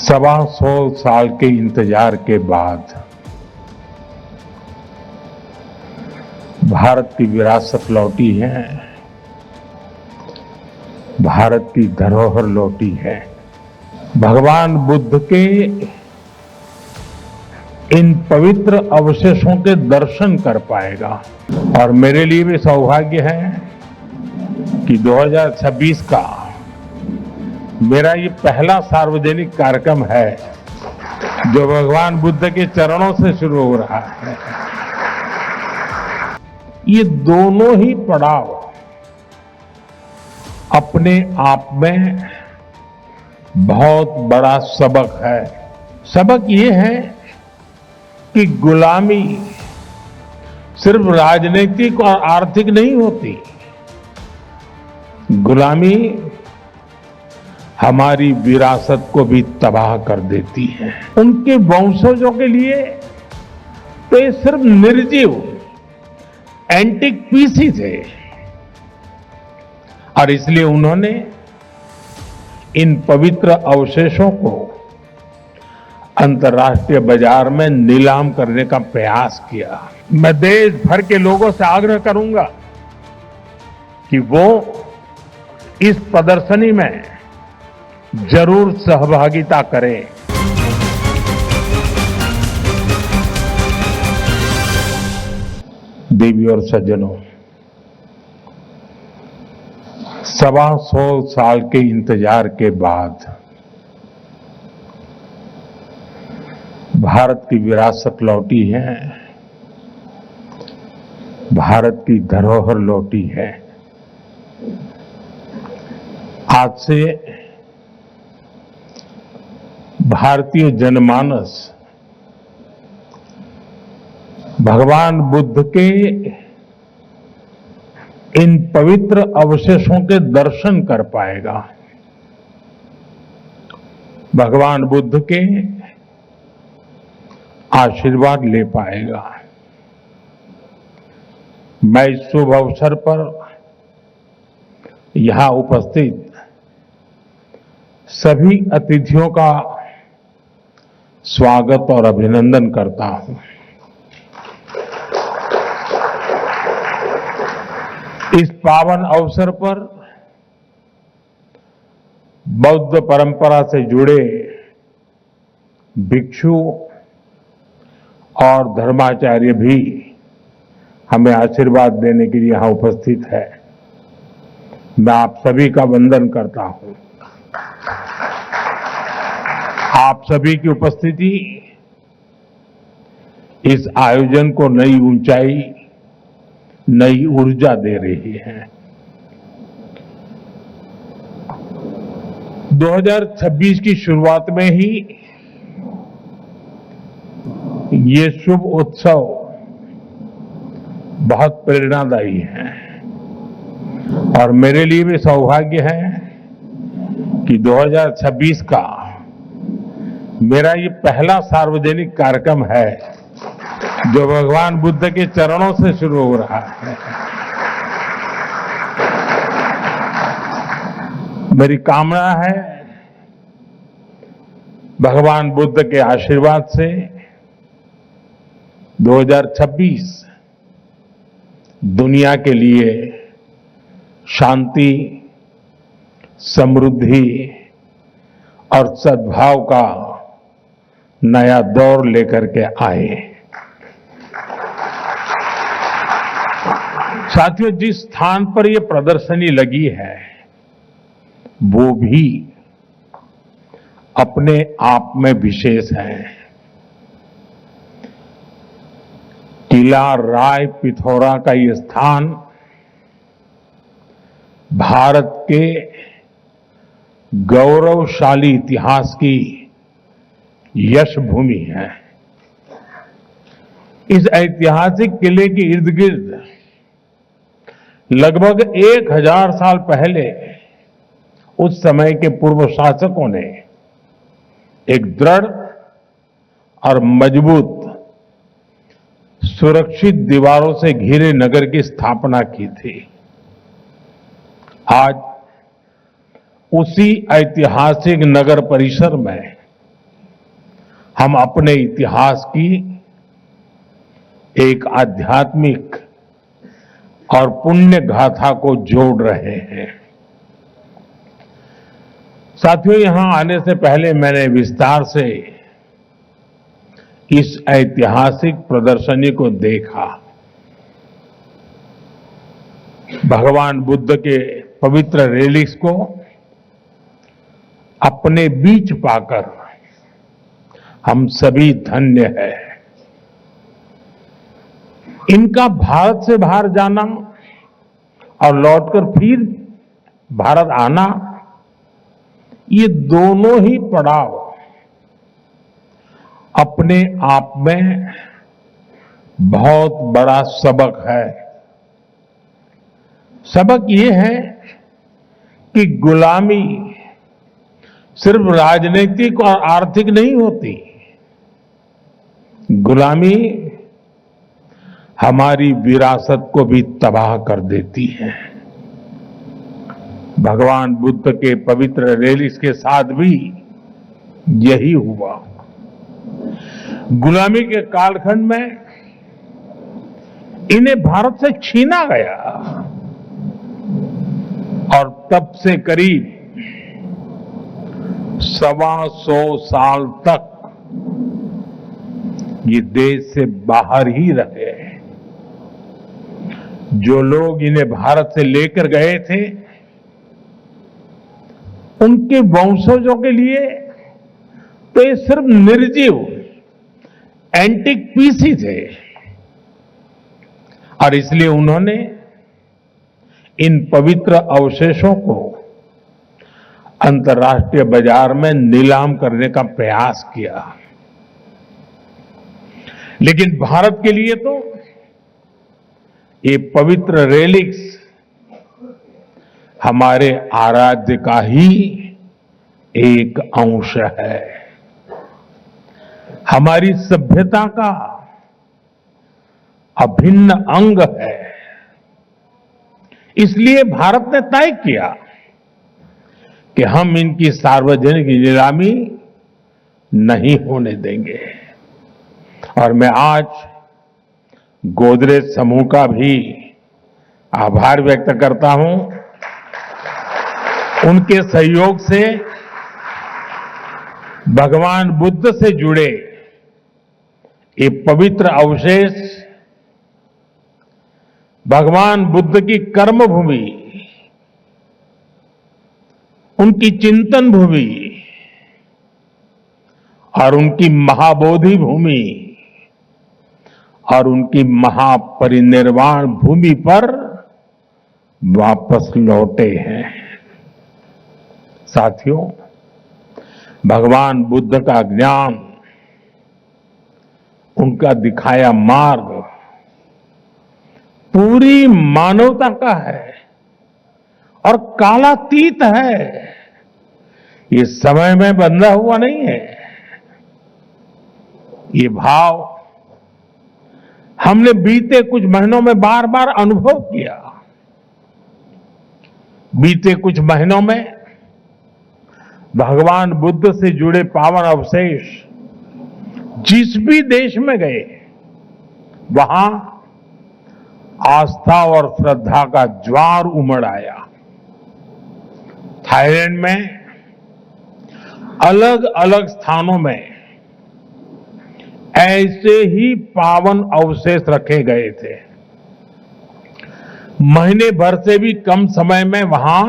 125 साल के इंतजार के बाद भारत की विरासत लौटी है, भारत की धरोहर लौटी है। भगवान बुद्ध के इन पवित्र अवशेषों के दर्शन कर पाएगा और मेरे लिए भी सौभाग्य है कि 2026 का मेरा ये पहला सार्वजनिक कार्यक्रम है जो भगवान बुद्ध के चरणों से शुरू हो रहा है। ये दोनों ही पड़ाव अपने आप में बहुत बड़ा सबक है। सबक ये है कि गुलामी सिर्फ राजनीतिक और आर्थिक नहीं होती। गुलामी हमारी विरासत को भी तबाह कर देती है। उनके वंशजों के लिए तो ये सिर्फ निर्जीव एंटिक पीसी थे और इसलिए उन्होंने इन पवित्र अवशेषों को अंतर्राष्ट्रीय बाजार में नीलाम करने का प्रयास किया। मैं देश भर के लोगों से आग्रह करूंगा कि वो इस प्रदर्शनी में जरूर सहभागिता करें। देवी और सज्जनों, 125 साल के इंतजार के बाद भारत की विरासत लौटी है, भारत की धरोहर लौटी है। आज से भारतीय जनमानस भगवान बुद्ध के इन पवित्र अवशेषों के दर्शन कर पाएगा। भगवान बुद्ध के आशीर्वाद ले पाएगा। मैं इस शुभ अवसर पर यहां उपस्थित सभी अतिथियों का स्वागत और अभिनंदन करता हूं। इस पावन अवसर पर बौद्ध परंपरा से जुड़े भिक्षु और धर्माचार्य भी हमें आशीर्वाद देने के लिए यहां उपस्थित है। मैं आप सभी का वंदन करता हूं। आप सभी की उपस्थिति इस आयोजन को नई ऊंचाई, नई ऊर्जा दे रही है। 2026 की शुरुआत में ही ये शुभ उत्सव बहुत प्रेरणादायी है और मेरे लिए भी सौभाग्य है कि 2026 का मेरा ये पहला सार्वजनिक कार्यक्रम है जो भगवान बुद्ध के चरणों से शुरू हो रहा है। मेरी कामना है भगवान बुद्ध के आशीर्वाद से 2026 दुनिया के लिए शांति, समृद्धि और सद्भाव का नया दौर लेकर के आए। साथियों, जिस स्थान पर यह प्रदर्शनी लगी है वो भी अपने आप में विशेष है। किला राय पिथौरा का ये स्थान भारत के गौरवशाली इतिहास की यश भूमि है। इस ऐतिहासिक किले के इर्द गिर्द लगभग 1000 साल पहले उस समय के पूर्व शासकों ने एक दृढ़ और मजबूत सुरक्षित दीवारों से घिरे नगर की स्थापना की थी। आज उसी ऐतिहासिक नगर परिसर में हम अपने इतिहास की एक आध्यात्मिक और पुण्य गाथा को जोड़ रहे हैं। साथियों, यहां आने से पहले मैंने विस्तार से इस ऐतिहासिक प्रदर्शनी को देखा। भगवान बुद्ध के पवित्र रेलिक्स को अपने बीच पाकर हम सभी धन्य हैं। इनका भारत से बाहर जाना और लौटकर फिर भारत आना, ये दोनों ही पड़ाव अपने आप में बहुत बड़ा सबक है। सबक ये है कि गुलामी सिर्फ राजनीतिक और आर्थिक नहीं होती। गुलामी हमारी विरासत को भी तबाह कर देती है। भगवान बुद्ध के पवित्र रेलिक्स के साथ भी यही हुआ। गुलामी के कालखंड में इन्हें भारत से छीना गया और तब से करीब 125 साल तक ये देश से बाहर ही रहे। जो लोग इन्हें भारत से लेकर गए थे, उनके वंशजों के लिए तो ये सिर्फ निर्जीव एंटिक पीस ही थे और इसलिए उन्होंने इन पवित्र अवशेषों को अंतर्राष्ट्रीय बाजार में नीलाम करने का प्रयास किया। लेकिन भारत के लिए तो ये पवित्र रेलिक्स हमारे आराध्य का ही एक अंश है, हमारी सभ्यता का अभिन्न अंग है। इसलिए भारत ने तय किया कि हम इनकी सार्वजनिक नीलामी नहीं होने देंगे। और मैं आज गोदरेज समूह का भी आभार व्यक्त करता हूं। उनके सहयोग से भगवान बुद्ध से जुड़े ये पवित्र अवशेष भगवान बुद्ध की कर्म भूमि, उनकी चिंतन भूमि और उनकी महाबोधि भूमि और उनकी महापरिनिर्वाण भूमि पर वापस लौटे हैं। साथियों, भगवान बुद्ध का ज्ञान, उनका दिखाया मार्ग पूरी मानवता का है और कालातीत है। ये समय में बंधा हुआ नहीं है। ये भाव हमने बीते कुछ महीनों में बार बार अनुभव किया। बीते कुछ महीनों में भगवान बुद्ध से जुड़े पावन अवशेष जिस भी देश में गए, वहां आस्था और श्रद्धा का ज्वार उमड़ आया। थाईलैंड में अलग अलग स्थानों में ऐसे ही पावन अवशेष रखे गए थे। महीने भर से भी कम समय में वहां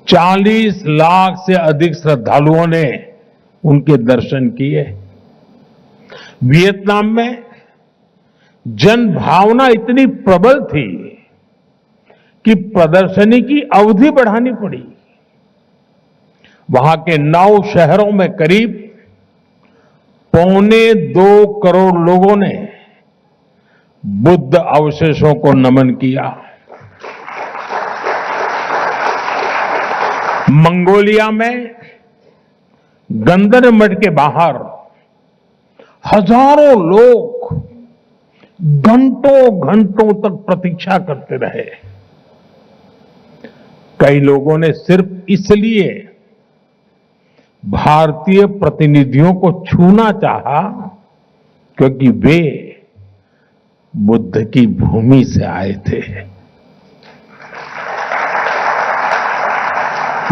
40 लाख से अधिक श्रद्धालुओं ने उनके दर्शन किए। वियतनाम में जन भावना इतनी प्रबल थी कि प्रदर्शनी की अवधि बढ़ानी पड़ी। वहां के 9 शहरों में करीब 2.25 करोड़ लोगों ने बुद्ध अवशेषों को नमन किया। मंगोलिया में गंदर मठ के बाहर हजारों लोग घंटों घंटों तक प्रतीक्षा करते रहे। कई लोगों ने सिर्फ इसलिए भारतीय प्रतिनिधियों को छूना चाहा क्योंकि वे बुद्ध की भूमि से आए थे।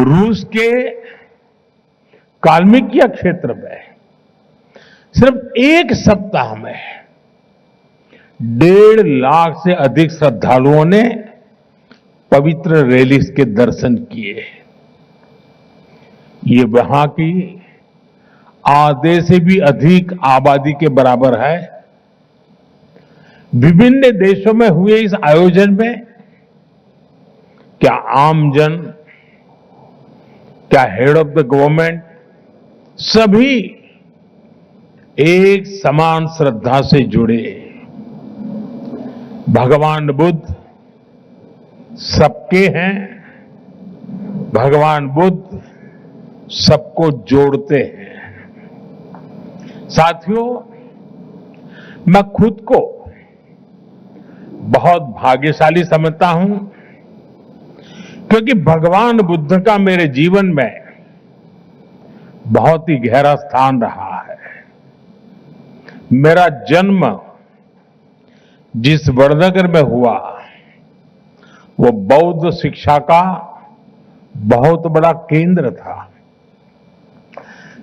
रूस के काल्मिकिया क्षेत्र में सिर्फ एक सप्ताह में 1.5 लाख से अधिक श्रद्धालुओं ने पवित्र रेलिस के दर्शन किए। ये वहां की आधे से भी अधिक आबादी के बराबर है। विभिन्न देशों में हुए इस आयोजन में क्या आमजन, क्या हेड ऑफ द गवर्नमेंट, सभी एक समान श्रद्धा से जुड़े। भगवान बुद्ध सबके हैं, भगवान बुद्ध सबको जोड़ते हैं। साथियों, मैं खुद को बहुत भाग्यशाली समझता हूं क्योंकि भगवान बुद्ध का मेरे जीवन में बहुत ही गहरा स्थान रहा है। मेरा जन्म जिस वडनगर में हुआ वो बौद्ध शिक्षा का बहुत बड़ा केंद्र था।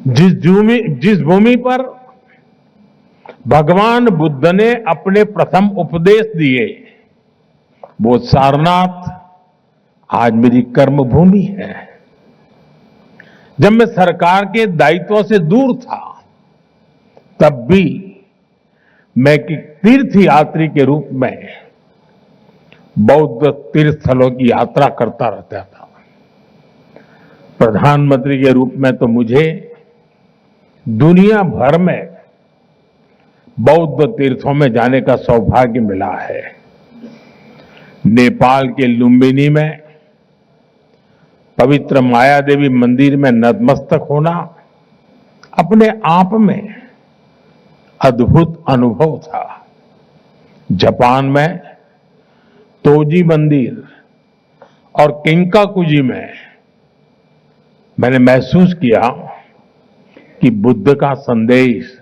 जिस भूमि पर भगवान बुद्ध ने अपने प्रथम उपदेश दिए वो सारनाथ आज मेरी कर्म भूमि है। जब मैं सरकार के दायित्वों से दूर था तब भी मैं एक तीर्थ यात्री के रूप में बौद्ध तीर्थ स्थलों की यात्रा करता रहता था। प्रधानमंत्री के रूप में तो मुझे दुनिया भर में बौद्ध तीर्थों में जाने का सौभाग्य मिला है। नेपाल के लुम्बिनी में पवित्र माया देवी मंदिर में नतमस्तक होना अपने आप में अद्भुत अनुभव था। जापान में तोजी मंदिर और किंकाकुजी में मैंने महसूस किया कि बुद्ध का संदेश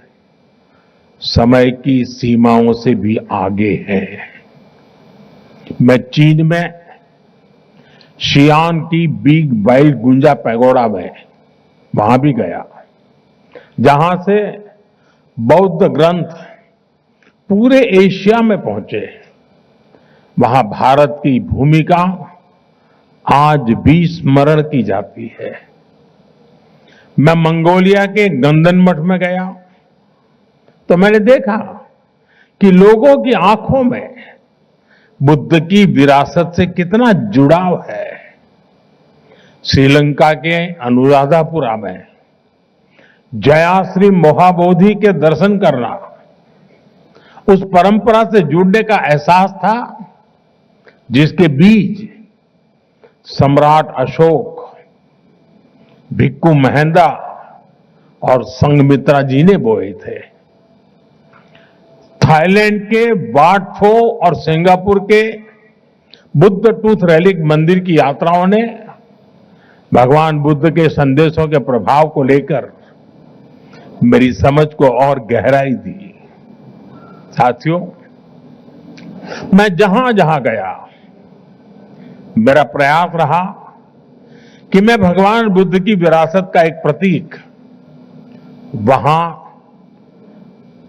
समय की सीमाओं से भी आगे है। मैं चीन में शियान की बिग बाइल गुंजा पैगोडा में वहां भी गया, जहां से बौद्ध ग्रंथ पूरे एशिया में पहुंचे। वहां भारत की भूमिका आज भी स्मरण की जाती है। मैं मंगोलिया के गंदन मठ में गया तो मैंने देखा कि लोगों की आंखों में बुद्ध की विरासत से कितना जुड़ाव है। श्रीलंका के अनुराधापुरा में जयाश्री महाबोधि के दर्शन करना उस परंपरा से जुड़ने का एहसास था जिसके बीज सम्राट अशोक, भिक्खु महेंद्र और संघमित्रा जी ने बोए थे। थाईलैंड के वाट फो और सिंगापुर के बुद्ध टूथ रेलिक मंदिर की यात्राओं ने भगवान बुद्ध के संदेशों के प्रभाव को लेकर मेरी समझ को और गहराई दी। साथियों, मैं जहां जहां गया मेरा प्रयास रहा कि मैं भगवान बुद्ध की विरासत का एक प्रतीक वहां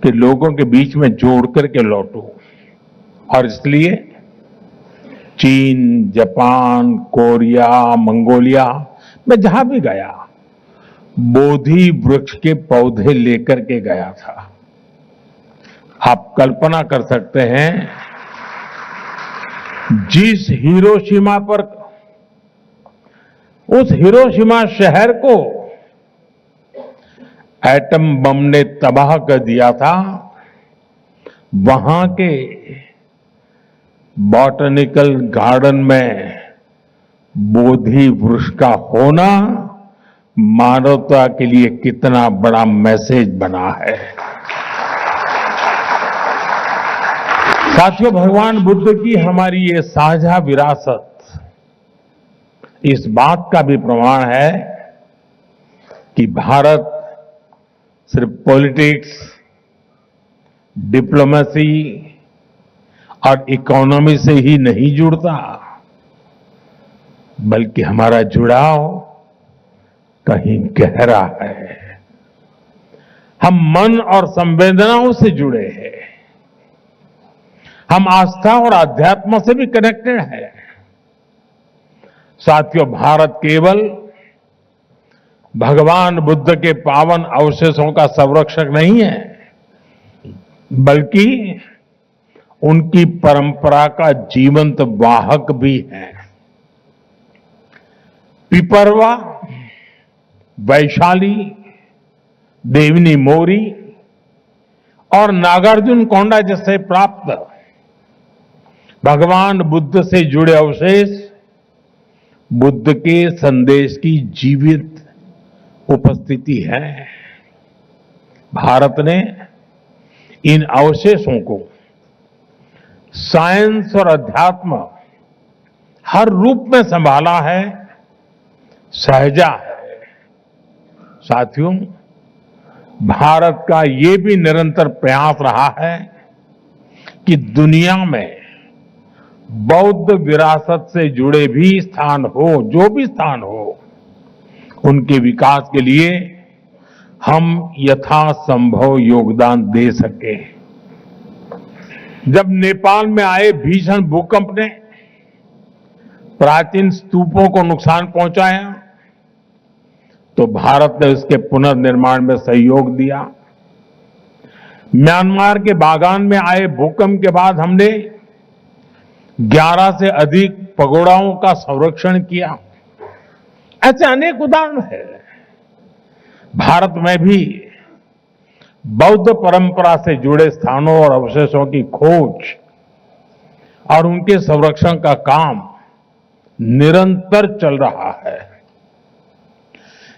के लोगों के बीच में जोड़ करके लौटूं। और इसलिए चीन, जापान, कोरिया, मंगोलिया मैं जहां भी गया बोधि वृक्ष के पौधे लेकर के गया था। आप कल्पना कर सकते हैं जिस हिरोशिमा पर उस हिरोशिमा शहर को एटम बम ने तबाह कर दिया था, वहां के बॉटनिकल गार्डन में बोधि वृक्ष का होना मानवता के लिए कितना बड़ा मैसेज बना है। साथियों, भगवान बुद्ध की हमारी ये साझा विरासत इस बात का भी प्रमाण है कि भारत सिर्फ पॉलिटिक्स, डिप्लोमेसी और इकोनॉमी से ही नहीं जुड़ता, बल्कि हमारा जुड़ाव कहीं गहरा है। हम मन और संवेदनाओं से जुड़े हैं। हम आस्था और अध्यात्म से भी कनेक्टेड हैं। साथियों, भारत केवल भगवान बुद्ध के पावन अवशेषों का संरक्षक नहीं है, बल्कि उनकी परंपरा का जीवंत वाहक भी है। पिपरवा, वैशाली, देवनी मोरी और नागार्जुन कोंडा जैसे प्राप्त भगवान बुद्ध से जुड़े अवशेष बुद्ध के संदेश की जीवित उपस्थिति है। भारत ने इन अवशेषों को साइंस और अध्यात्म हर रूप में संभाला है, सहेजा है। साथियों, भारत का ये भी निरंतर प्रयास रहा है कि दुनिया में बौद्ध विरासत से जुड़े भी स्थान हो, जो भी स्थान हो, उनके विकास के लिए हम यथासंभव योगदान दे सके। जब नेपाल में आए भीषण भूकंप ने प्राचीन स्तूपों को नुकसान पहुंचाया, तो भारत ने उसके पुनर्निर्माण में सहयोग दिया। म्यांमार के बागान में आए भूकंप के बाद हमने 11 से अधिक पगोड़ाओं का संरक्षण किया। ऐसे अनेक उदाहरण हैं। भारत में भी बौद्ध परंपरा से जुड़े स्थानों और अवशेषों की खोज और उनके संरक्षण का काम निरंतर चल रहा है।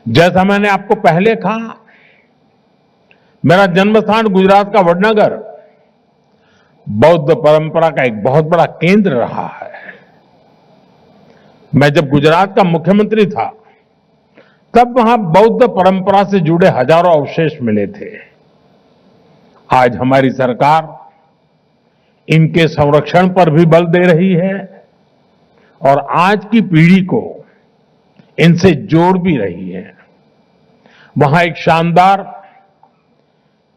जैसा मैंने आपको पहले कहा, मेरा जन्मस्थान गुजरात का वडनगर बौद्ध परंपरा का एक बहुत बड़ा केंद्र रहा है। मैं जब गुजरात का मुख्यमंत्री था, तब वहां बौद्ध परंपरा से जुड़े हजारों अवशेष मिले थे। आज हमारी सरकार इनके संरक्षण पर भी बल दे रही है और आज की पीढ़ी को इनसे जोड़ भी रही है। वहां एक शानदार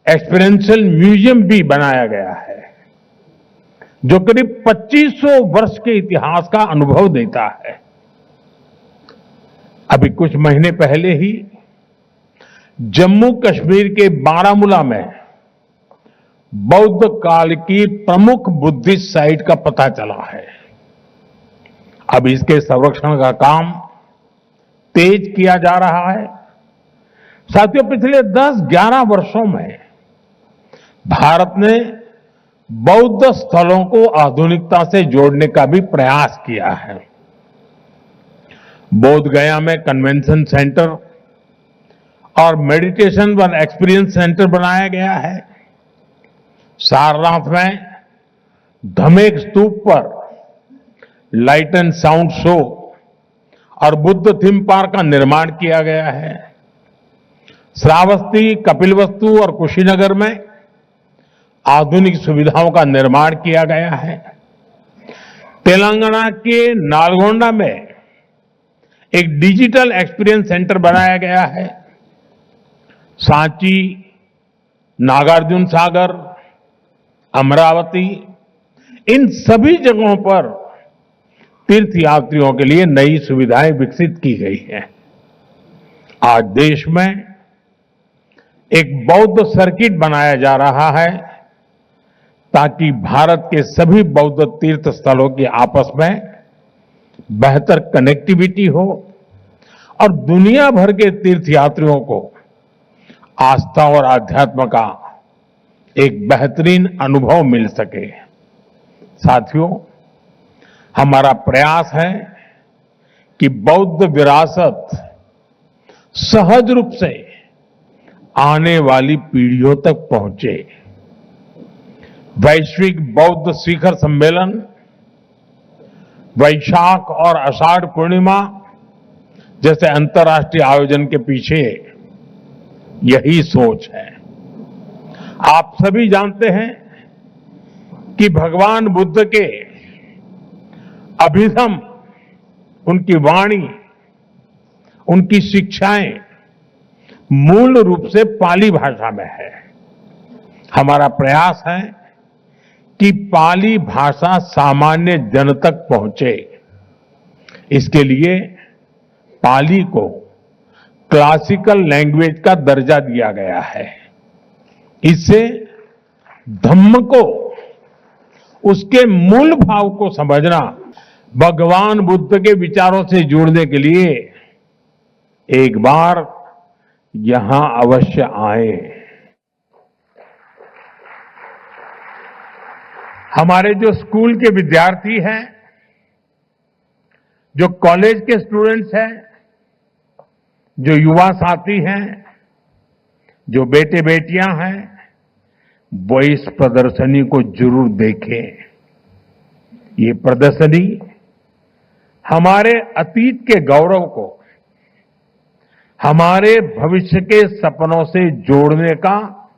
एक्सपीरियंशियल म्यूजियम भी बनाया गया है, जो करीब 2500 वर्ष के इतिहास का अनुभव देता है। अभी कुछ महीने पहले ही जम्मू कश्मीर के बारामूला में बौद्ध काल की प्रमुख बुद्धिस्ट साइट का पता चला है। अब इसके संरक्षण का काम तेज किया जा रहा है। साथियों, पिछले 10-11 वर्षों में भारत ने बौद्ध स्थलों को आधुनिकता से जोड़ने का भी प्रयास किया है। बोध गया में कन्वेंशन सेंटर और मेडिटेशन व एक्सपीरियंस सेंटर बनाया गया है। सारनाथ में धमेक स्तूप पर लाइट एंड साउंड शो और बुद्ध थीम पार्क का निर्माण किया गया है। श्रावस्ती, कपिलवस्तु और कुशीनगर में आधुनिक सुविधाओं का निर्माण किया गया है। तेलंगाना के नालगोंडा में एक डिजिटल एक्सपीरियंस सेंटर बनाया गया है। सांची, नागार्जुन सागर, अमरावती, इन सभी जगहों पर तीर्थयात्रियों के लिए नई सुविधाएं विकसित की गई हैं। आज देश में एक बौद्ध सर्किट बनाया जा रहा है, ताकि भारत के सभी बौद्ध तीर्थ स्थलों की आपस में बेहतर कनेक्टिविटी हो और दुनिया भर के तीर्थयात्रियों को आस्था और आध्यात्म का एक बेहतरीन अनुभव मिल सके। साथियों, हमारा प्रयास है कि बौद्ध विरासत सहज रूप से आने वाली पीढ़ियों तक पहुंचे। वैश्विक बौद्ध शिखर सम्मेलन, वैशाख और आषाढ़ पूर्णिमा जैसे अंतर्राष्ट्रीय आयोजन के पीछे यही सोच है। आप सभी जानते हैं कि भगवान बुद्ध के अभिधम, उनकी वाणी, उनकी शिक्षाएं मूल रूप से पाली भाषा में है। हमारा प्रयास है कि पाली भाषा सामान्य जन तक पहुंचे। इसके लिए पाली को क्लासिकल लैंग्वेज का दर्जा दिया गया है। इससे धम्म को, उसके मूल भाव को समझना, भगवान बुद्ध के विचारों से जुड़ने के लिए एक बार यहां अवश्य आए। हमारे जो स्कूल के विद्यार्थी हैं, जो कॉलेज के स्टूडेंट्स हैं, जो युवा साथी हैं, जो बेटे बेटियां हैं, वो इस प्रदर्शनी को जरूर देखें। ये प्रदर्शनी हमारे अतीत के गौरव को हमारे भविष्य के सपनों से जोड़ने का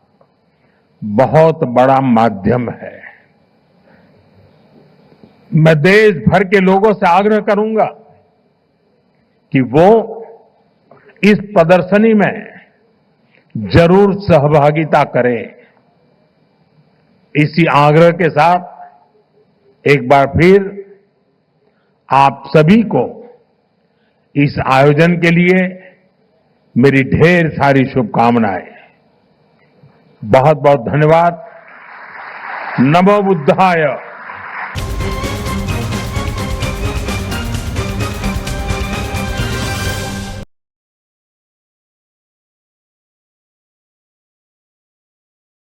बहुत बड़ा माध्यम है। मैं देश भर के लोगों से आग्रह करूंगा कि वो इस प्रदर्शनी में जरूर सहभागिता करें। इसी आग्रह के साथ एक बार फिर आप सभी को इस आयोजन के लिए मेरी ढेर सारी शुभकामनाएं। बहुत बहुत धन्यवाद। नमो बुद्धाय।